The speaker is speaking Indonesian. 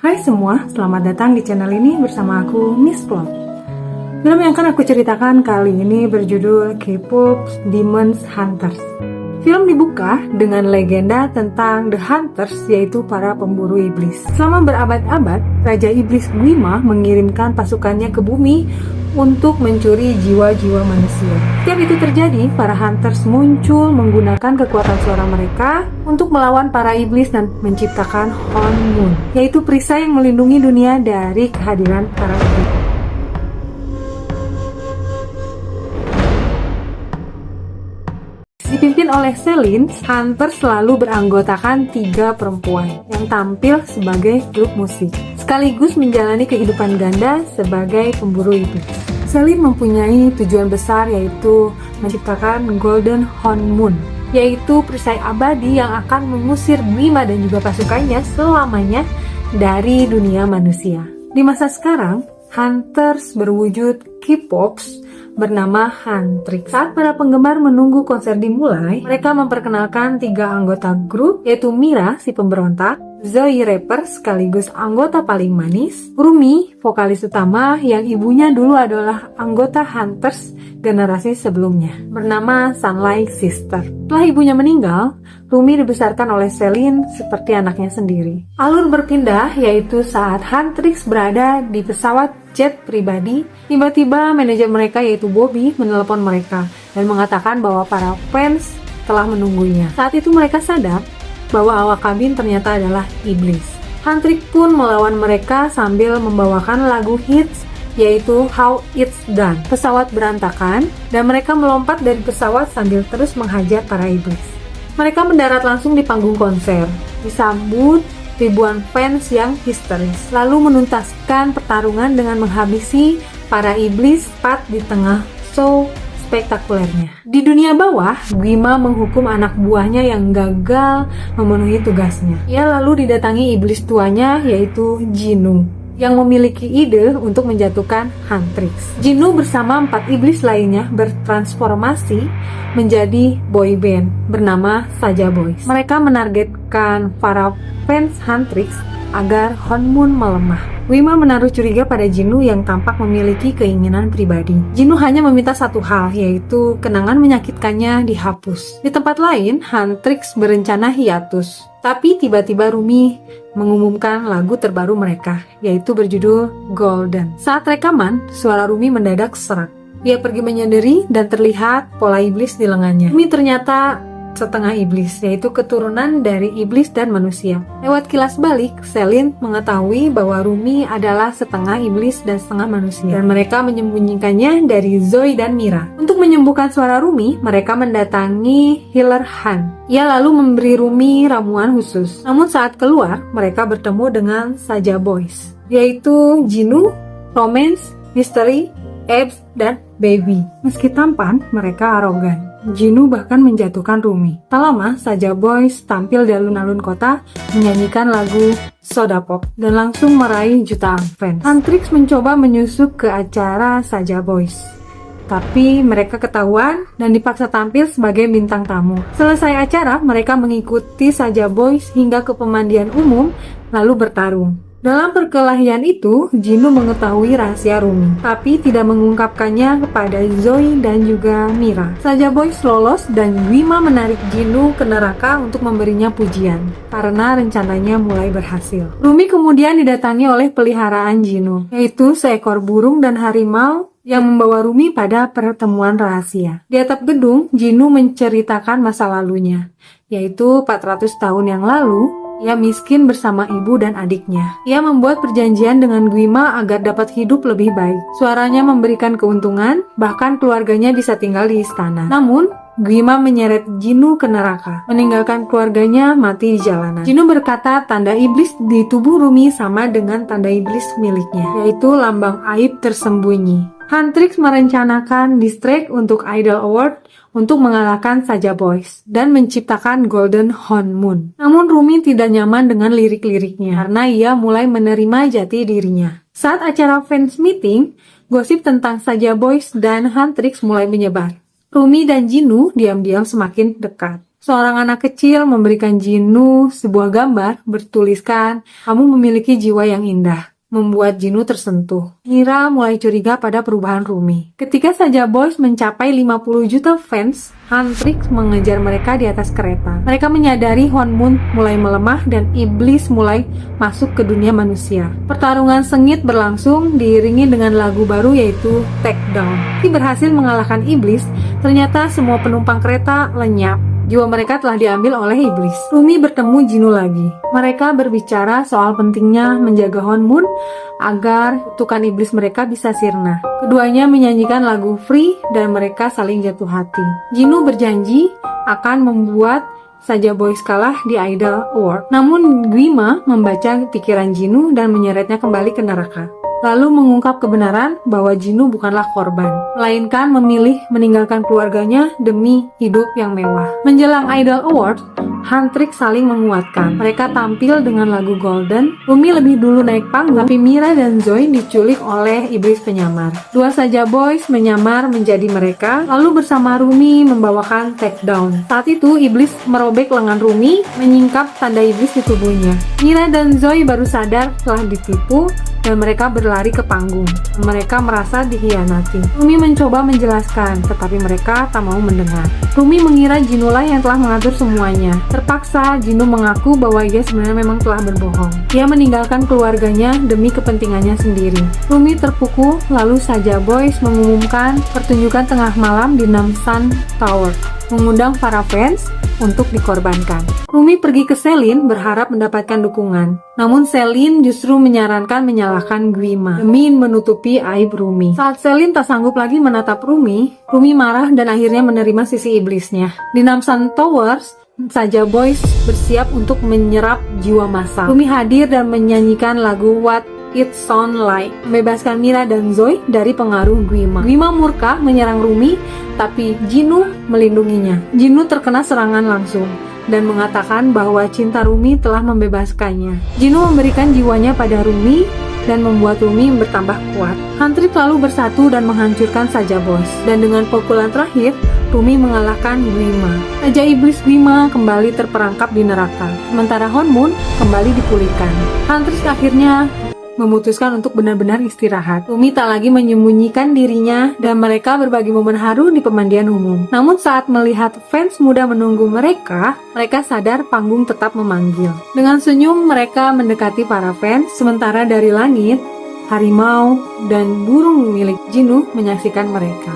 Hai semua, selamat datang di channel ini bersama aku, Miss Plot. Film yang akan aku ceritakan kali ini berjudul K-pop Demon Hunters. Film dibuka dengan legenda tentang The Hunters, yaitu para pemburu iblis. Selama berabad-abad, Raja Iblis Guima mengirimkan pasukannya ke bumi untuk mencuri jiwa-jiwa manusia. Setiap itu terjadi, para Hunters muncul menggunakan kekuatan suara mereka untuk melawan para iblis dan menciptakan Honmun, yaitu perisai yang melindungi dunia dari kehadiran para iblis. Dipimpin oleh Selin, Hunter selalu beranggotakan 3 perempuan yang tampil sebagai grup musik, sekaligus menjalani kehidupan ganda sebagai pemburu iblis. Selin mempunyai tujuan besar, yaitu menciptakan Golden Honmun, yaitu perisai abadi yang akan mengusir Guima dan juga pasukannya selamanya dari dunia manusia. Di masa sekarang, Hunters berwujud K-pops bernama Huntrix. Saat para penggemar menunggu konser dimulai, mereka memperkenalkan 3 anggota grup, yaitu Mira, si pemberontak, Zoe, rapper sekaligus anggota paling manis, Rumi, vokalis utama yang ibunya dulu adalah anggota Hunters generasi sebelumnya, bernama Sunlight Sister. Setelah ibunya meninggal, Rumi dibesarkan oleh Selin seperti anaknya sendiri. Alur berpindah, yaitu saat Huntrix berada di pesawat jet pribadi, tiba-tiba manajer mereka yaitu Bobby menelepon mereka dan mengatakan bahwa para fans telah menunggunya. Saat itu mereka sadar bahwa awak kabin ternyata adalah iblis. Huntrix pun melawan mereka sambil membawakan lagu hits yaitu How It's Done. Pesawat berantakan dan mereka melompat dari pesawat sambil terus menghajar para iblis. Mereka mendarat langsung di panggung konser, disambut ribuan fans yang histeris, lalu menuntaskan pertarungan dengan menghabisi para iblis tepat di tengah show spektakulernya. Di dunia bawah, Guima menghukum anak buahnya yang gagal memenuhi tugasnya. Ia lalu didatangi iblis tuanya, yaitu Jinnu, yang memiliki ide untuk menjatuhkan Huntrix. Jinnu bersama 4 iblis lainnya bertransformasi menjadi boy band bernama Saja Boys. Mereka menargetkan para fans Huntrix agar Honmun melemah. Guima menaruh curiga pada Jinnu yang tampak memiliki keinginan pribadi. Jinnu hanya meminta satu hal, yaitu kenangan menyakitkannya dihapus. Di tempat lain, Huntrix berencana hiatus. Tapi tiba-tiba Rumi mengumumkan lagu terbaru mereka, yaitu berjudul Golden. Saat rekaman, suara Rumi mendadak serak. Ia pergi menyadari dan terlihat pola iblis di lengannya. Rumi ternyata setengah iblis, yaitu keturunan dari iblis dan manusia. Lewat kilas balik, Selin mengetahui bahwa Rumi adalah setengah iblis dan setengah manusia, dan mereka menyembunyikannya dari Zoe dan Mira. Untuk menyembuhkan suara Rumi, mereka mendatangi healer Han. Ia lalu memberi Rumi ramuan khusus. Namun saat keluar, mereka bertemu dengan Saja Boys, yaitu Jinnu, Romance, Mystery, Abs, dan Baby. Meski tampan, mereka arogan. Jinnu bahkan menjatuhkan Rumi. Tak lama, Saja Boys tampil di alun-alun kota menyanyikan lagu Soda Pop dan langsung meraih jutaan fans. Huntrix mencoba menyusup ke acara Saja Boys, tapi mereka ketahuan dan dipaksa tampil sebagai bintang tamu. Selesai acara, mereka mengikuti Saja Boys hingga ke pemandian umum lalu bertarung. Dalam perkelahian itu, Jinnu mengetahui rahasia Rumi, tapi tidak mengungkapkannya kepada Zoe dan juga Mira. Saja Boys lolos dan Guima menarik Jinnu ke neraka untuk memberinya pujian, karena rencananya mulai berhasil. Rumi kemudian didatangi oleh peliharaan Jinnu, yaitu seekor burung dan harimau yang membawa Rumi pada pertemuan rahasia. Di atap gedung, Jinnu menceritakan masa lalunya, yaitu 400 tahun yang lalu. Ia miskin bersama ibu dan adiknya. Ia membuat perjanjian dengan Guima agar dapat hidup lebih baik. Suaranya memberikan keuntungan, bahkan keluarganya bisa tinggal di istana. Namun, Guima menyeret Jinnu ke neraka, meninggalkan keluarganya mati di jalanan. Jinnu berkata tanda iblis di tubuh Rumi sama dengan tanda iblis miliknya, yaitu lambang aib tersembunyi. Huntrix merencanakan distrek untuk Idol Award untuk mengalahkan Saja Boys dan menciptakan Golden Honmun. Namun Rumi tidak nyaman dengan lirik-liriknya karena ia mulai menerima jati dirinya. Saat acara fans meeting, gosip tentang Saja Boys dan Huntrix mulai menyebar. Rumi dan Jinnu diam-diam semakin dekat. Seorang anak kecil memberikan Jinu sebuah gambar bertuliskan, "Kamu memiliki jiwa yang indah." Membuat Jinu tersentuh. Mira mulai curiga pada perubahan Rumi. Ketika saja Boys mencapai 50 juta fans, Huntrix mengejar mereka di atas kereta. Mereka menyadari Honmun mulai melemah dan iblis mulai masuk ke dunia manusia. Pertarungan sengit berlangsung diiringi dengan lagu baru yaitu Take Down. Meski berhasil mengalahkan iblis, ternyata semua penumpang kereta lenyap. Jiwa mereka telah diambil oleh iblis. Rumi bertemu Jinu lagi. Mereka berbicara soal pentingnya menjaga Honmun agar kutukan iblis mereka bisa sirna. Keduanya menyanyikan lagu Free dan mereka saling jatuh hati. Jinu berjanji akan membuat saja Boys kalah di Idol Award. Namun Guima membaca pikiran Jinu dan menyeretnya kembali ke neraka. Lalu mengungkap kebenaran bahwa Jinu bukanlah korban, melainkan memilih meninggalkan keluarganya demi hidup yang mewah. Menjelang Idol Award, Huntrix saling menguatkan. Mereka tampil dengan lagu Golden. Rumi lebih dulu naik panggung, tapi Mira dan Zoe diculik oleh iblis penyamar. Dua saja Boys menyamar menjadi mereka, lalu bersama Rumi membawakan Take Down. Saat itu iblis merobek lengan Rumi, menyingkap tanda iblis di tubuhnya. Mira dan Zoe baru sadar telah ditipu dan mereka berlari ke panggung. Mereka merasa dikhianati. Rumi mencoba menjelaskan, tetapi mereka tak mau mendengar. Rumi mengira Jinulah yang telah mengatur semuanya. Terpaksa, Jinu mengaku bahwa ia sebenarnya memang telah berbohong. Ia meninggalkan keluarganya demi kepentingannya sendiri. Rumi terpukul, lalu saja Boys mengumumkan pertunjukan tengah malam di Namsan Tower, mengundang para fans untuk dikorbankan. Rumi pergi ke Selin berharap mendapatkan dukungan. Namun Selin justru menyarankan menyalahkan Guima demi menutupi aib Rumi. Saat Selin tak sanggup lagi menatap Rumi marah dan akhirnya menerima sisi iblisnya. Di Namsan Towers, saja Boys bersiap untuk menyerap jiwa massa. Rumi hadir dan menyanyikan lagu What It Sound Like, membebaskan Mira dan Zoe dari pengaruh Guima. Guima murka menyerang Rumi, tapi Jinu melindunginya. Jinu terkena serangan langsung dan mengatakan bahwa cinta Rumi telah membebaskannya. Jinu memberikan jiwanya pada Rumi dan membuat Rumi bertambah kuat. Huntrix lalu bersatu dan menghancurkan saja Boys. Dan dengan pukulan terakhir, Rumi mengalahkan Guima. Raja Iblis Guima kembali terperangkap di neraka, sementara Honmun kembali dipulihkan. Huntrix akhirnya memutuskan untuk benar-benar istirahat. Rumi tak lagi menyembunyikan dirinya dan mereka berbagi momen haru di pemandian umum. Namun saat melihat fans muda menunggu mereka sadar panggung tetap memanggil. Dengan senyum mereka mendekati para fans, sementara dari langit, harimau dan burung milik Jinu menyaksikan mereka.